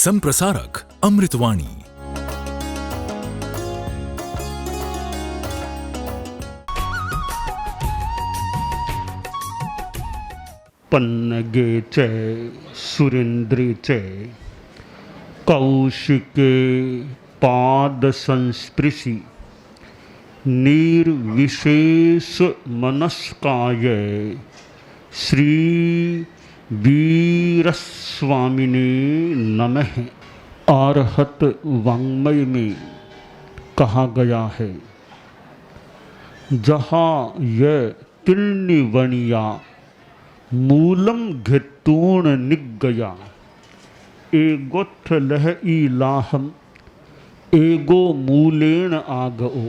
संप्रसारक अमृतवाणी। पन्नगे च सुरेन्द्रे च कौशिके पाद संस्पृशि निर्विशेष मनस्काय श्री वीरस्वामिने नमः। आर्हत वाङ्मय में कहा गया है, जहाँ यह तिर्निवणिया मूलम घेतूण निगया एगोत्थ लह इलाहम एगो मूलेन आगओ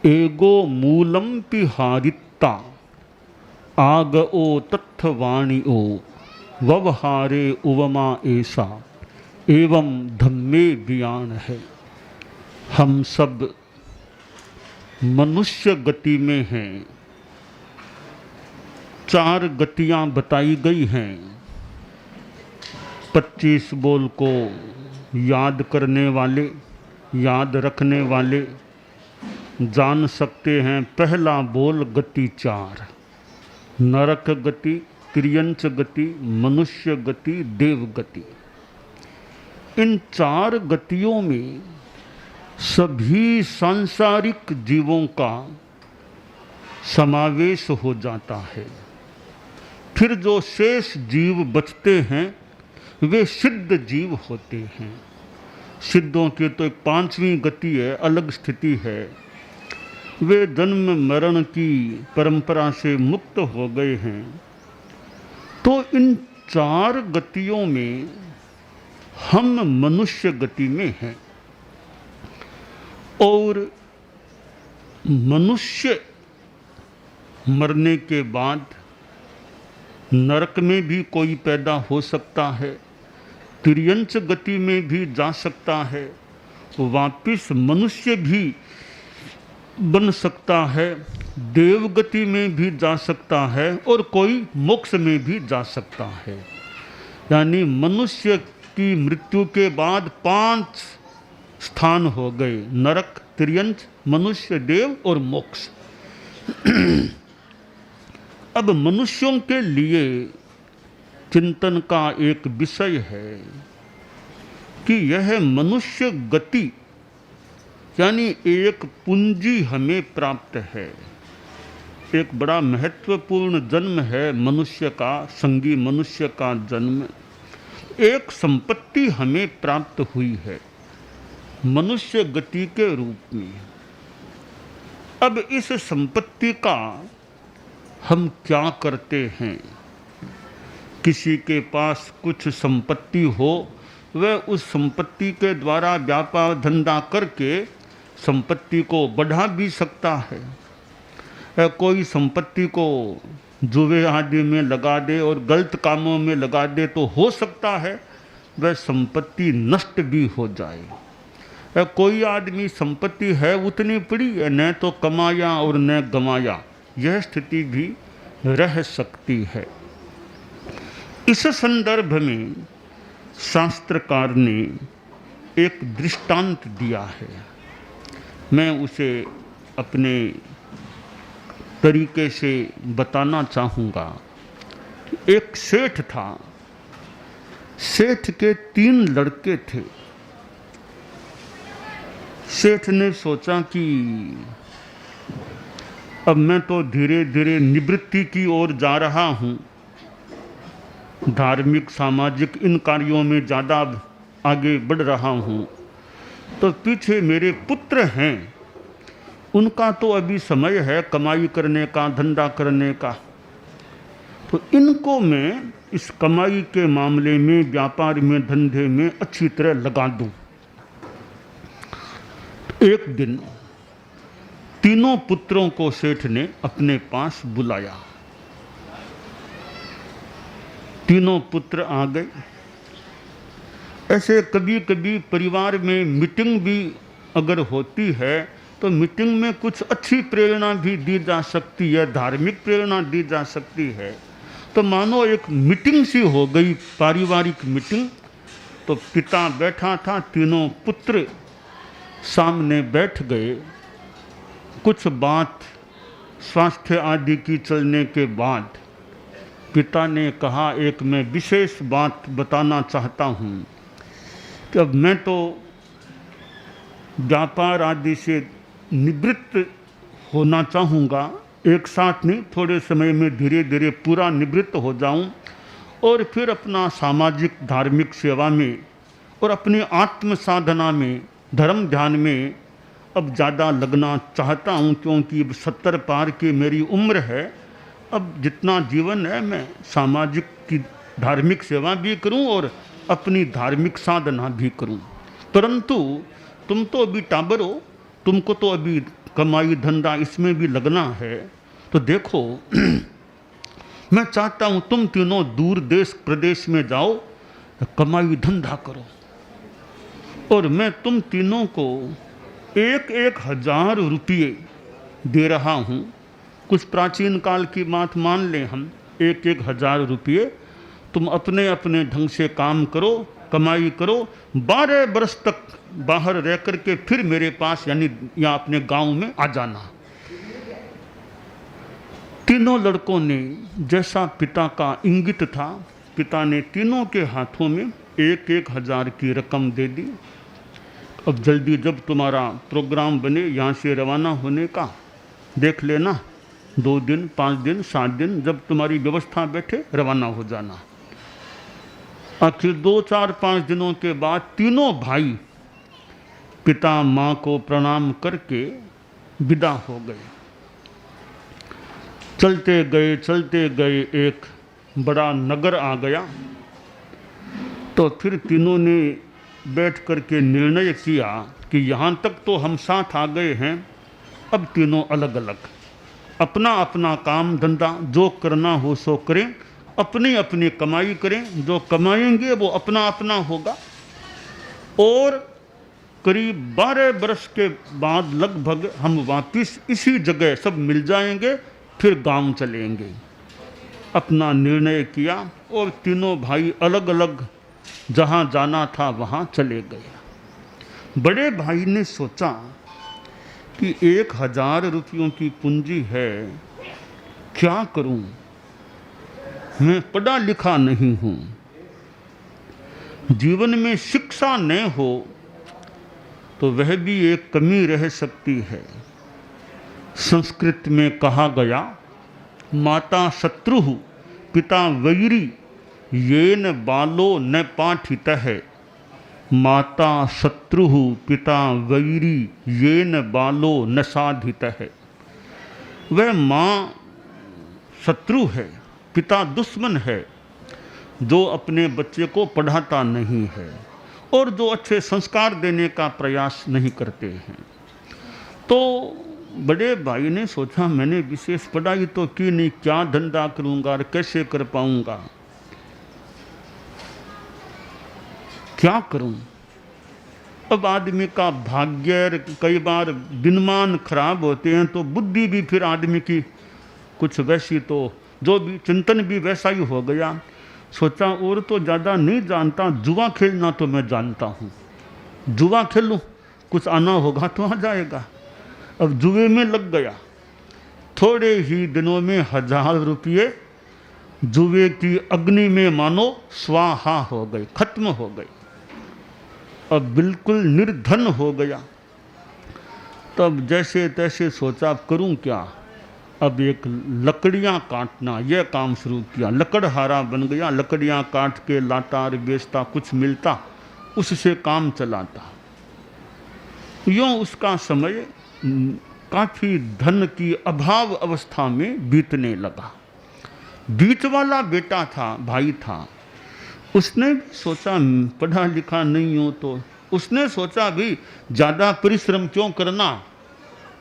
एगो मूलम पिहारिता आगओ तत्थवाणिओ व्यवहारे उवमा ऐसा एवं धम्मे बयान है। हम सब मनुष्य गति में हैं। 4 गतियां बताई गई हैं। 25 बोल को याद करने वाले, याद रखने वाले जान सकते हैं। पहला बोल गति 4, नरक गति, त्रियंच गति, मनुष्य गति, देव गति। इन 4 गतियों में सभी सांसारिक जीवों का समावेश हो जाता है। फिर जो शेष जीव बचते हैं वे सिद्ध जीव होते हैं। सिद्धों की तो एक 5वीं गति है, अलग स्थिति है। वे जन्म मरण की परंपरा से मुक्त हो गए हैं। तो इन 4 गतियों में हम मनुष्य गति में हैं। और मनुष्य मरने के बाद नरक में भी कोई पैदा हो सकता है, तिर्यंच गति में भी जा सकता है, वापिस मनुष्य भी बन सकता है, देव गति में भी जा सकता है और कोई मोक्ष में भी जा सकता है। यानी मनुष्य की मृत्यु के बाद 5 स्थान हो गए, नरक, तिर्यंच, मनुष्य, देव और मोक्ष। अब मनुष्यों के लिए चिंतन का एक विषय है कि यह मनुष्य गति यानी एक पूंजी हमें प्राप्त है। एक बड़ा महत्वपूर्ण जन्म है मनुष्य का, संगी मनुष्य का जन्म। एक संपत्ति हमें प्राप्त हुई है मनुष्य गति के रूप में। अब इस संपत्ति का हम क्या करते हैं? किसी के पास कुछ संपत्ति हो, वह उस संपत्ति के द्वारा व्यापार धंधा करके संपत्ति को बढ़ा भी सकता है। कोई संपत्ति को जुए आदि में लगा दे और गलत कामों में लगा दे तो हो सकता है वह संपत्ति नष्ट भी हो जाए। कोई आदमी संपत्ति है उतनी पड़ी है, न तो कमाया और न गमाया, यह स्थिति भी रह सकती है। इस संदर्भ में शास्त्रकार ने एक दृष्टांत दिया है। मैं उसे अपने तरीके से बताना चाहूँगा। एक सेठ था। सेठ के 3 लड़के थे। सेठ ने सोचा कि अब मैं तो धीरे धीरे निवृत्ति की ओर जा रहा हूँ, धार्मिक सामाजिक इन कार्यों में ज़्यादा आगे बढ़ रहा हूँ, तो पीछे मेरे पुत्र हैं, उनका तो अभी समय है कमाई करने का, धंधा करने का, तो इनको मैं इस कमाई के मामले में, व्यापार में, धंधे में अच्छी तरह लगा दूँ। एक दिन 3 पुत्रों को सेठ ने अपने पास बुलाया। 3 पुत्र आ गए। ऐसे कभी कभी परिवार में मीटिंग भी अगर होती है तो मीटिंग में कुछ अच्छी प्रेरणा भी दी जा सकती है, धार्मिक प्रेरणा दी जा सकती है। तो मानो एक मीटिंग सी हो गई, पारिवारिक मीटिंग, तो पिता बैठा था, तीनों पुत्र सामने बैठ गए। कुछ बात स्वास्थ्य आदि की चलने के बाद पिता ने कहा, एक मैं विशेष बात बताना चाहता हूँ कि अब मैं तो व्यापार आदि से निवृत्त होना चाहूँगा, एक साथ नहीं, थोड़े समय में धीरे धीरे पूरा निवृत्त हो जाऊँ और फिर अपना सामाजिक धार्मिक सेवा में और अपनी आत्म साधना में, धर्म ध्यान में अब ज़्यादा लगना चाहता हूँ, क्योंकि अब 70 पार की मेरी उम्र है। अब जितना जीवन है मैं सामाजिक की धार्मिक सेवा भी करूँ और अपनी धार्मिक साधना भी करूँ। परंतु तुम तो अभी टाबर हो, तुमको तो अभी कमाई धंधा इसमें भी लगना है। तो देखो मैं चाहता हूँ तुम तीनों दूर देश प्रदेश में जाओ, कमाई धंधा करो, और मैं तुम तीनों को 1,000 रुपये दे रहा हूँ। कुछ प्राचीन काल की बात मान लें हम, 1,000 रुपये तुम अपने अपने ढंग से काम करो, कमाई करो, 12 बरस तक बाहर रह करके फिर मेरे पास यानी या अपने गांव में आ जाना। तीनों लड़कों ने जैसा पिता का इंगित था, पिता ने तीनों के हाथों में 1,000 की रकम दे दी। अब जल्दी जब तुम्हारा प्रोग्राम बने यहाँ से रवाना होने का, देख लेना, 2 दिन 5 दिन 7 दिन जब तुम्हारी व्यवस्था बैठे रवाना हो जाना। आखिर 2 4 5 दिनों के बाद तीनों भाई पिता माँ को प्रणाम करके विदा हो गए। चलते गए एक बड़ा नगर आ गया। तो फिर तीनों ने बैठ करके निर्णय किया कि यहाँ तक तो हम साथ आ गए हैं, अब तीनों अलग अलग अपना अपना काम धंधा जो करना हो सो करें, अपनी अपनी कमाई करें, जो कमाएंगे वो अपना अपना होगा। और करीब 12 बरस के बाद लगभग हम वापस इसी जगह सब मिल जाएंगे, फिर गांव चलेंगे। अपना निर्णय किया और तीनों भाई अलग अलग जहाँ जाना था वहाँ चले गए। बड़े भाई ने सोचा कि 1,000 रुपयों की पूंजी है, क्या करूं? मैं पढ़ा लिखा नहीं हूं, जीवन में शिक्षा न हो तो वह भी एक कमी रह सकती है। संस्कृत में कहा गया, माता शत्रुः पिता वैरी येन बालो न पाठितः। माता शत्रुः पिता वैरी येन बालो न साधितः। वह माँ शत्रु है, पिता दुश्मन है, जो अपने बच्चे को पढ़ाता नहीं है और जो अच्छे संस्कार देने का प्रयास नहीं करते हैं। तो बड़े भाई ने सोचा, मैंने विशेष पढ़ाई तो की नहीं, क्या धंधा करूंगा और कैसे कर पाऊंगा, क्या करूं? अब आदमी का भाग्य कई बार दिनमान खराब होते हैं तो बुद्धि भी फिर आदमी की कुछ वैसी, तो जो भी चिंतन भी वैसा ही हो गया। सोचा और तो ज़्यादा नहीं जानता, जुआ खेलना तो मैं जानता हूँ, जुआ खेलूँ, कुछ आना होगा तो आ जाएगा। अब जुए में लग गया। थोड़े ही दिनों में 1,000 रुपये जुए की अग्नि में मानो स्वाहा हो गए, खत्म हो गए। अब बिल्कुल निर्धन हो गया। तब जैसे तैसे सोचा अब करूं क्या। अब एक लकड़ियां काटना यह काम शुरू किया। लकड़हारा बन गया, लकड़ियां काट के लाता बेचता, कुछ मिलता उससे काम चलाता। यूँ उसका समय काफ़ी धन की अभाव अवस्था में बीतने लगा। बीच वाला बेटा था, भाई था, उसने भी सोचा पढ़ा लिखा नहीं हो तो उसने सोचा भी ज़्यादा परिश्रम क्यों करना,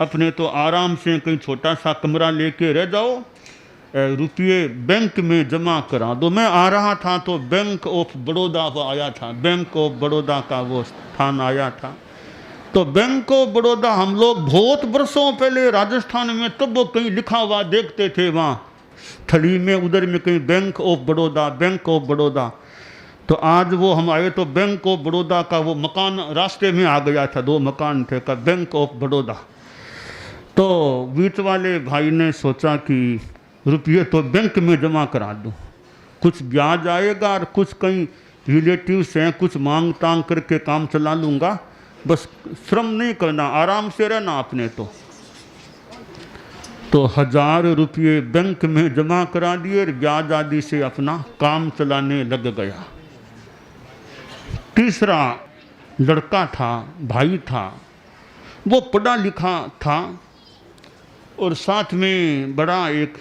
अपने तो आराम से कहीं छोटा सा कमरा लेके रह जाओ, रुपये बैंक में जमा करा दो। मैं आ रहा था तो बैंक ऑफ बड़ौदा वो आया था, बैंक ऑफ बड़ौदा का वो स्थान आया था। तो बैंक ऑफ बड़ौदा हम लोग बहुत वर्षों पहले राजस्थान में तब वो कहीं लिखा हुआ देखते थे, वहाँ थली में उधर में कहीं bank of Baroda, bank of Baroda. तो आज वो हम आए तो बैंक ऑफ बड़ौदा का वो मकान रास्ते में आ गया था, 2 मकान थे का बैंक ऑफ बड़ौदा। तो बीच वाले भाई ने सोचा कि रुपये तो बैंक में जमा करा दूँ, कुछ ब्याज आएगा और कुछ कहीं रिलेटिव्स हैं, कुछ मांग तांग करके काम चला लूँगा, बस श्रम नहीं करना, आराम से रहना आपने। तो 1000 रुपये बैंक में जमा करा दिए और ब्याज आदि से अपना काम चलाने लग गया। तीसरा लड़का था, भाई था, वो पढ़ा लिखा था और साथ में बड़ा एक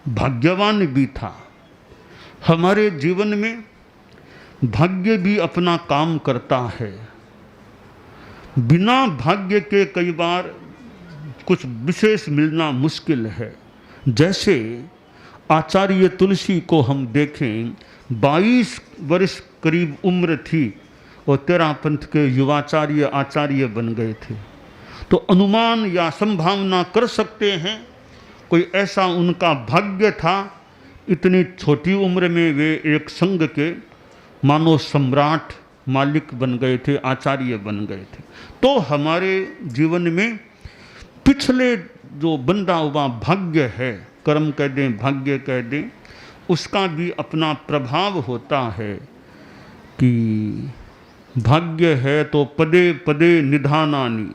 भाग्यवान भी था। हमारे जीवन में भाग्य भी अपना काम करता है। बिना भाग्य के कई बार कुछ विशेष मिलना मुश्किल है। जैसे आचार्य तुलसी को हम देखें, 22 वर्ष करीब उम्र थी और तेरापंथ के युवाचार्य आचार्य बन गए थे। तो अनुमान या संभावना कर सकते हैं कोई ऐसा उनका भाग्य था, इतनी छोटी उम्र में वे एक संघ के मानो सम्राट मालिक बन गए थे, आचार्य बन गए थे। तो हमारे जीवन में पिछले जो बंधा हुआ भाग्य है, कर्म कह दें, भाग्य कह दें, उसका भी अपना प्रभाव होता है कि भाग्य है तो पदे पदे निधानानि,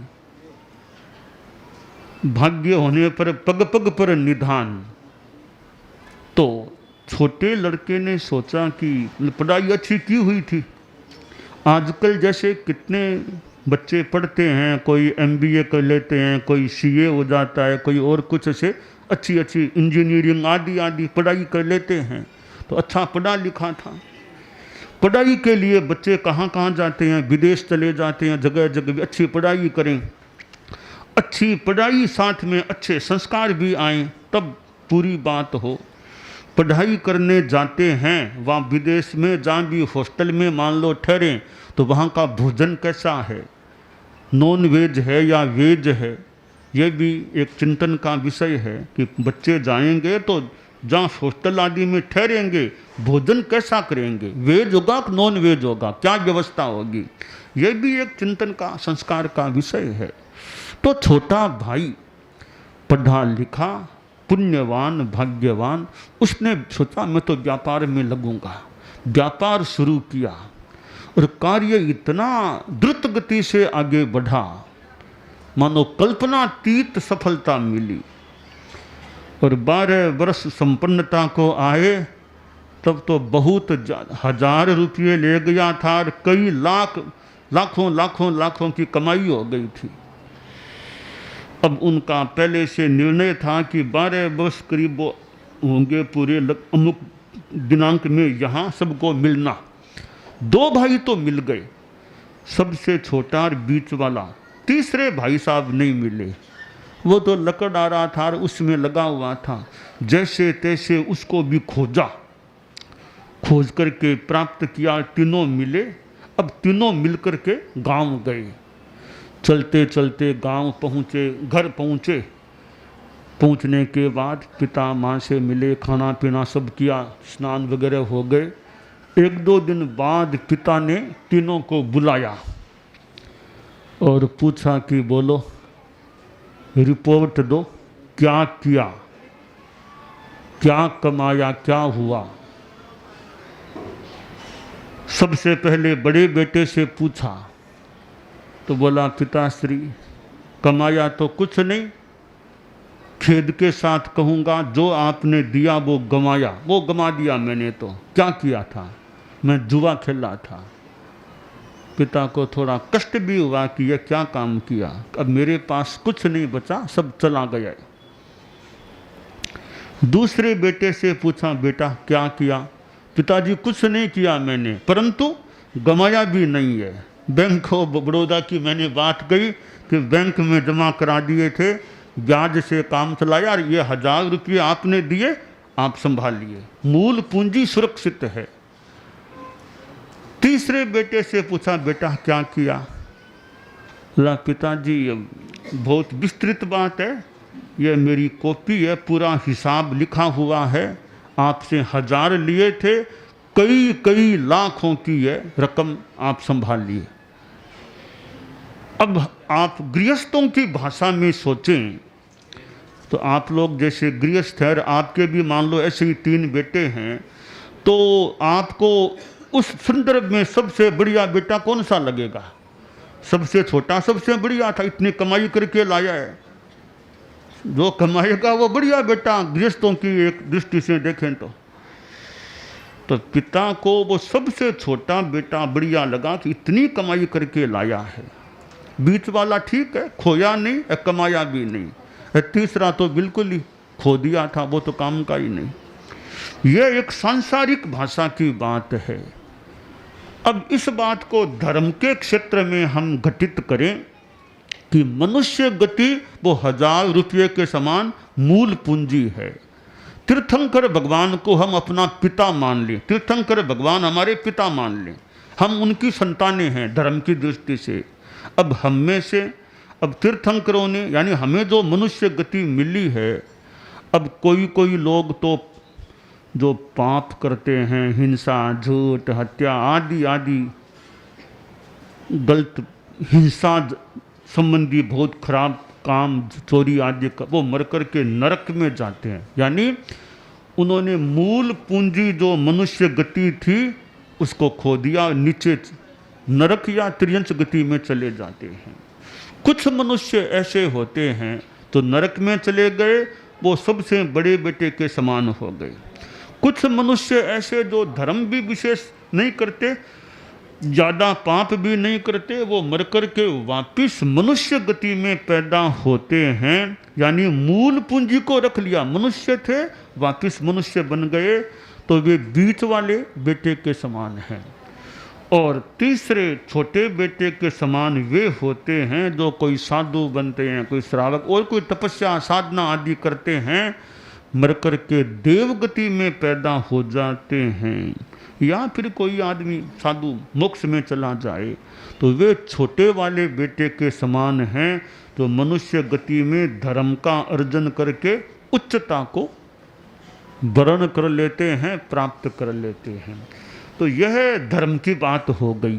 भाग्य होने पर पग पग पर निधान। तो छोटे लड़के ने सोचा कि पढ़ाई अच्छी की हुई थी, आजकल जैसे कितने बच्चे पढ़ते हैं, कोई MBA कर लेते हैं, कोई CA हो जाता है, कोई और कुछ से अच्छी अच्छी इंजीनियरिंग आदि आदि पढ़ाई कर लेते हैं। तो अच्छा पढ़ा लिखा था। पढ़ाई के लिए बच्चे कहाँ कहाँ जाते हैं, विदेश चले जाते हैं, जगह जगह अच्छी पढ़ाई करें। अच्छी पढ़ाई साथ में अच्छे संस्कार भी आएँ तब पूरी बात हो। पढ़ाई करने जाते हैं वहाँ विदेश में, जहाँ भी हॉस्टल में मान लो ठहरें, तो वहाँ का भोजन कैसा है, नॉन वेज है या वेज है, ये भी एक चिंतन का विषय है कि बच्चे जाएंगे तो जहाँ हॉस्टल आदि में ठहरेंगे भोजन कैसा करेंगे, वेज होगा कि नॉन वेज होगा, क्या व्यवस्था होगी, ये भी एक चिंतन का संस्कार का विषय है। तो छोटा भाई पढ़ा लिखा, पुण्यवान, भाग्यवान, उसने सोचा मैं तो व्यापार में लगूंगा। व्यापार शुरू किया और कार्य इतना द्रुत गति से आगे बढ़ा, मानो कल्पनातीत सफलता मिली। और 12 वर्ष संपन्नता को आए तब तो बहुत 1000 रुपये ले गया था और कई लाखों की कमाई हो गई थी। अब उनका पहले से निर्णय था कि 12 वर्ष करीब होंगे पूरे, अमुक दिनांक में यहाँ सबको मिलना। 2 भाई तो मिल गए, सबसे छोटा और बीच वाला, तीसरे भाई साहब नहीं मिले। वो तो लकड़ आ रहा था और उसमें लगा हुआ था, जैसे तैसे उसको भी खोजा, खोज करके प्राप्त किया, तीनों मिले। अब तीनों मिल करके गांव गए। चलते चलते गांव पहुँचे, घर पहुँचे। पहुँचने के बाद पिता माँ से मिले, खाना पीना सब किया, स्नान वगैरह हो गए। 1-2 दिन बाद पिता ने तीनों को बुलाया और पूछा कि बोलो, रिपोर्ट दो, क्या किया, क्या कमाया, क्या हुआ। सबसे पहले बड़े बेटे से पूछा तो बोला, पिताश्री कमाया तो कुछ नहीं, खेद के साथ कहूँगा जो आपने दिया वो गंवाया, वो गंवा दिया मैंने। तो क्या किया था, मैं जुआ खेला था। पिता को थोड़ा कष्ट भी हुआ कि यह क्या काम किया, अब मेरे पास कुछ नहीं बचा, सब चला गया। दूसरे बेटे से पूछा, बेटा क्या किया। पिताजी कुछ नहीं किया मैंने, परंतु गंवाया भी नहीं है। बैंक ऑफ बड़ौदा की मैंने बात कही कि बैंक में जमा करा दिए थे, ब्याज से काम चलाया और ये 1000 रुपये आपने दिए, आप संभालिए, मूल पूंजी सुरक्षित है। तीसरे बेटे से पूछा, बेटा क्या किया। बोला, पिताजी ये बहुत विस्तृत बात है, ये मेरी कॉपी है, पूरा हिसाब लिखा हुआ है, आपसे 1000 लिए थे, कई कई लाखों की ये रकम आप संभालिए। अब आप गृहस्थों की भाषा में सोचें तो आप लोग जैसे गृहस्थ हैं, आपके भी मान लो ऐसे ही 3 बेटे हैं, तो आपको उस संदर्भ में सबसे बढ़िया बेटा कौन सा लगेगा? सबसे छोटा सबसे बढ़िया था, इतनी कमाई करके लाया है, जो कमाएगा वो बढ़िया बेटा गृहस्थों की एक दृष्टि से देखें तो पिता को वो सबसे छोटा बेटा बढ़िया लगा कि इतनी कमाई करके लाया है। बीच वाला ठीक है, खोया नहीं, कमाया भी नहीं। तीसरा तो बिल्कुल ही खो दिया था, वो तो काम का ही नहीं। यह एक सांसारिक भाषा की बात है। अब इस बात को धर्म के क्षेत्र में हम घटित करें कि मनुष्य गति वो 1000 रुपये के समान मूल पूंजी है। तीर्थंकर भगवान को हम अपना पिता मान लें, तीर्थंकर भगवान हमारे पिता मान लें, हम उनकी संतानें हैं धर्म की दृष्टि से। अब हम में से, अब तीर्थंकरों ने यानी हमें जो मनुष्य गति मिली है, अब कोई कोई लोग तो जो पाप करते हैं, हिंसा, झूठ, हत्या आदि आदि गलत हिंसा संबंधी बहुत खराब काम, चोरी आदि, वो मर कर के नरक में जाते हैं। यानी उन्होंने मूल पूंजी जो मनुष्य गति थी उसको खो दिया, नीचे नरक या त्रियंच गति में चले जाते हैं। कुछ मनुष्य ऐसे होते हैं तो नरक में चले गए, वो सबसे बड़े बेटे के समान हो गए। कुछ मनुष्य ऐसे जो धर्म भी विशेष नहीं करते, ज़्यादा पाप भी नहीं करते, वो मर कर के वापिस मनुष्य गति में पैदा होते हैं। यानी मूल पूंजी को रख लिया, मनुष्य थे वापिस मनुष्य बन गए, तो वे बीच वाले बेटे के समान हैं। और तीसरे छोटे बेटे के समान वे होते हैं जो कोई साधु बनते हैं, कोई श्रावक और कोई तपस्या साधना आदि करते हैं, मर कर के देवगति में पैदा हो जाते हैं। या फिर कोई आदमी साधु मोक्ष में चला जाए तो वे छोटे वाले बेटे के समान हैं, तो मनुष्य गति में धर्म का अर्जन करके उच्चता को वर्ण कर लेते हैं, प्राप्त कर लेते हैं। तो यह धर्म की बात हो गई।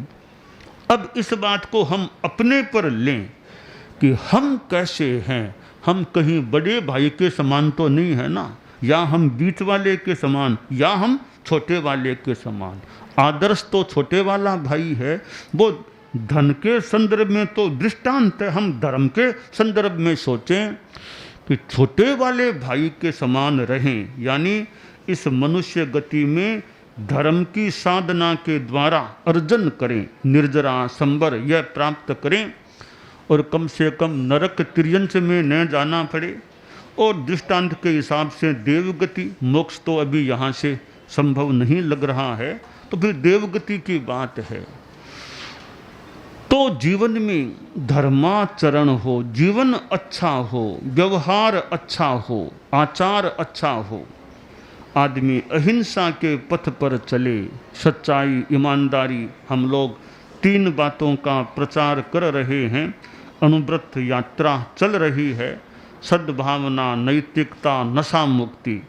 अब इस बात को हम अपने पर लें कि हम कैसे हैं। हम कहीं बड़े भाई के समान तो नहीं है ना, या हम बीच वाले के समान, या हम छोटे वाले के समान। आदर्श तो छोटे वाला भाई है, वो धन के संदर्भ में तो दृष्टांत है। हम धर्म के संदर्भ में सोचें कि छोटे वाले भाई के समान रहें, यानी इस मनुष्य गति में धर्म की साधना के द्वारा अर्जन करें, निर्जरा संबर यह प्राप्त करें, और कम से कम नरक त्रियंच में न जाना पड़े। और दृष्टांत के हिसाब से देवगति, मोक्ष तो अभी यहाँ से संभव नहीं लग रहा है, तो फिर देवगति की बात है। तो जीवन में धर्माचरण हो, जीवन अच्छा हो, व्यवहार अच्छा हो, आचार अच्छा हो, आदमी अहिंसा के पथ पर चले, सच्चाई, ईमानदारी, हम लोग 3 बातों का प्रचार कर रहे हैं। अनुव्रत यात्रा चल रही है, सद्भावना, नैतिकता, नशा मुक्ति,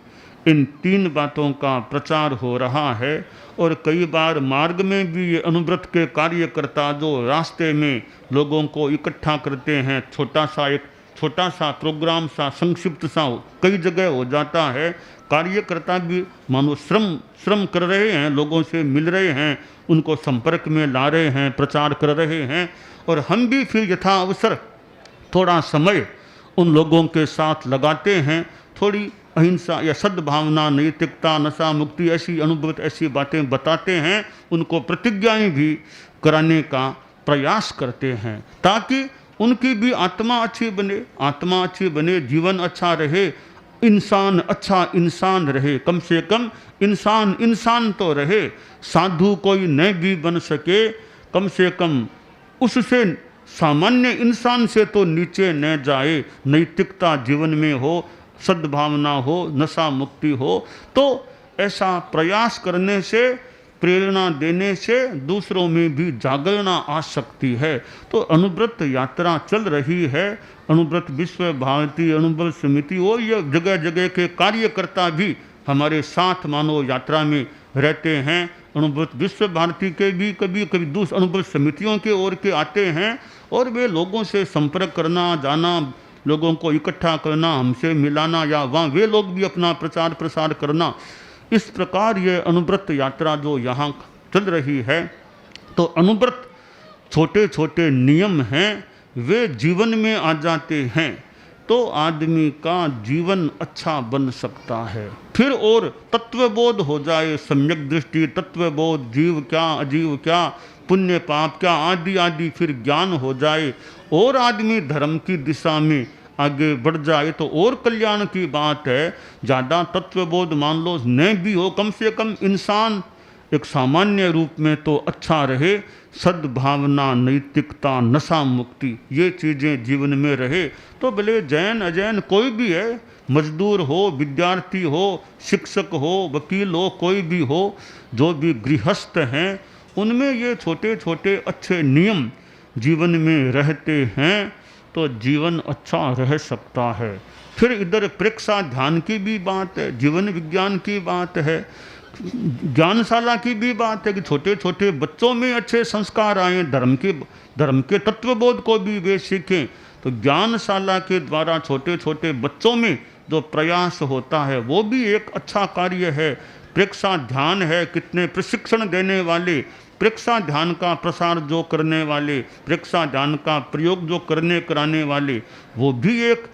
इन 3 बातों का प्रचार हो रहा है। और कई बार मार्ग में भी ये अनुव्रत के कार्यकर्ता जो रास्ते में लोगों को इकट्ठा करते हैं, छोटा सा प्रोग्राम सा, संक्षिप्त सा कई जगह हो जाता है। कार्यकर्ता भी मानो श्रम कर रहे हैं, लोगों से मिल रहे हैं, उनको संपर्क में ला रहे हैं, प्रचार कर रहे हैं। और हम भी फिर यथा अवसर थोड़ा समय उन लोगों के साथ लगाते हैं, थोड़ी अहिंसा या सद्भावना, नैतिकता, नशा मुक्ति ऐसी अनुभूत ऐसी बातें बताते हैं, उनको प्रतिज्ञाएं भी कराने का प्रयास करते हैं, ताकि उनकी भी आत्मा अच्छी बने, जीवन अच्छा रहे, इंसान अच्छा इंसान रहे, कम से कम इंसान तो रहे। साधु कोई न भी बन सके, कम से कम उससे सामान्य इंसान से तो नीचे न जाए, नैतिकता जीवन में हो, सद्भावना हो, नशा मुक्ति हो। तो ऐसा प्रयास करने से, प्रेरणा देने से दूसरों में भी जागरणा आ सकती है। तो अनुव्रत यात्रा चल रही है, अनुव्रत विश्व भारती अनुभव समिति और यह जगह जगह के कार्यकर्ता भी हमारे साथ मानव यात्रा में रहते हैं। अनुभूत विश्व भारती के भी कभी कभी दूसरे अनुभूत समितियों के ओर के आते हैं और वे लोगों से संपर्क करना, जाना, लोगों को इकट्ठा करना, हमसे मिलाना या वहाँ वे लोग भी अपना प्रचार प्रसार करना। इस प्रकार ये अनुव्रत यात्रा जो यहाँ चल रही है, तो अनुव्रत छोटे छोटे नियम हैं, वे जीवन में आ जाते हैं तो आदमी का जीवन अच्छा बन सकता है। फिर और तत्वबोध हो जाए, सम्यक दृष्टि, तत्वबोध, जीव क्या अजीव क्या, पुण्य पाप क्या, आदि आदि फिर ज्ञान हो जाए और आदमी धर्म की दिशा में आगे बढ़ जाए तो और कल्याण की बात है। ज़्यादा तत्वबोध मान लो न भी हो, कम से कम इंसान एक सामान्य रूप में तो अच्छा रहे। सद्भावना, नैतिकता, नशा मुक्ति, ये चीज़ें जीवन में रहे तो भले जैन अजैन कोई भी है, मजदूर हो, विद्यार्थी हो, शिक्षक हो, वकील हो, कोई भी हो, जो भी गृहस्थ हैं, उनमें ये छोटे छोटे अच्छे नियम जीवन में रहते हैं तो जीवन अच्छा रह सकता है। फिर इधर प्रेक्षा ध्यान की भी बात है, जीवन विज्ञान की बात है, ज्ञानशाला की भी बात है कि छोटे छोटे बच्चों में अच्छे संस्कार आए, धर्म के तत्वबोध को भी वे सीखें। तो ज्ञानशाला के द्वारा छोटे छोटे बच्चों में जो प्रयास होता है वो भी एक अच्छा कार्य है। प्रेक्षा ध्यान है, कितने प्रशिक्षण देने वाले, प्रेक्षा ध्यान का प्रसार जो करने वाले, प्रेक्षा ध्यान का प्रयोग जो कराने वाले, वो भी एक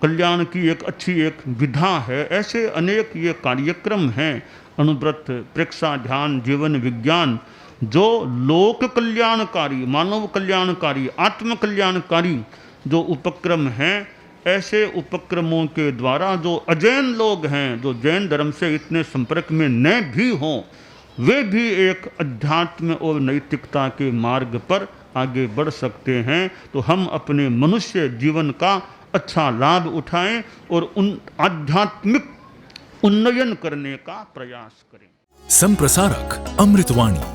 कल्याण की एक अच्छी एक विधा है। ऐसे अनेक ये कार्यक्रम हैं, अनुव्रत, प्रेक्षा ध्यान, जीवन विज्ञान, जो लोक कल्याणकारी, मानव कल्याणकारी, आत्म कल्याणकारी जो उपक्रम हैं। ऐसे उपक्रमों के द्वारा जो अजैन लोग हैं, जो जैन धर्म से इतने संपर्क में न भी हों, वे भी एक अध्यात्म और नैतिकता के मार्ग पर आगे बढ़ सकते हैं। तो हम अपने मनुष्य जीवन का अच्छा लाभ उठाएं और उन आध्यात्मिक उन्नयन करने का प्रयास करें। संप्रसारक अमृतवाणी।